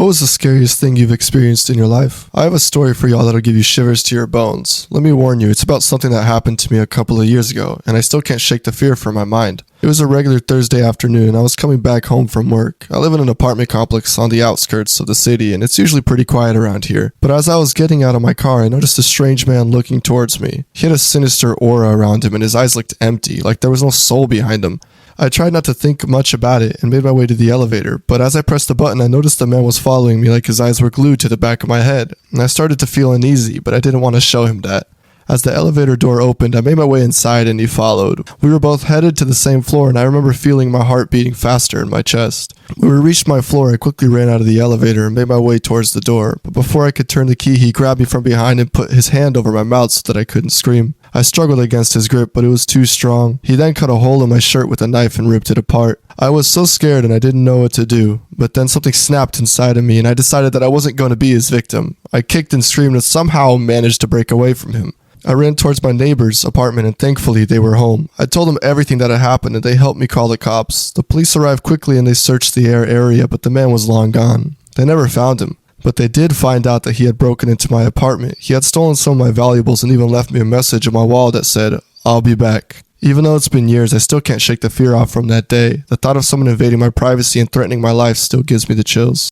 What was the scariest thing you've experienced in your life? I have a story for y'all that'll give you shivers to your bones. Let me warn you, it's about something that happened to me a couple of years ago, and I still can't shake the fear from my mind. It was a regular Thursday afternoon. I was coming back home from work. I live in an apartment complex on the outskirts of the city, and it's usually pretty quiet around here. But as I was getting out of my car, I noticed a strange man looking towards me. He had a sinister aura around him, and his eyes looked empty, like there was no soul behind him. I tried not to think much about it and made my way to the elevator, but as I pressed the button, I noticed the man was following me like his eyes were glued to the back of my head, and I started to feel uneasy, but I didn't want to show him that. As the elevator door opened, I made my way inside and he followed. We were both headed to the same floor, and I remember feeling my heart beating faster in my chest. When we reached my floor, I quickly ran out of the elevator and made my way towards the door, but before I could turn the key, he grabbed me from behind and put his hand over my mouth so that I couldn't scream. I struggled against his grip, but it was too strong. He then cut a hole in my shirt with a knife and ripped it apart. I was so scared and I didn't know what to do, but then something snapped inside of me and I decided that I wasn't going to be his victim. I kicked and screamed and somehow managed to break away from him. I ran towards my neighbor's apartment and thankfully they were home. I told them everything that had happened and they helped me call the cops. The police arrived quickly and they searched the area, but the man was long gone. They never found him. But they did find out that he had broken into my apartment. He had stolen some of my valuables and even left me a message on my wall that said, "I'll be back." Even though it's been years, I still can't shake the fear off from that day. The thought of someone invading my privacy and threatening my life still gives me the chills.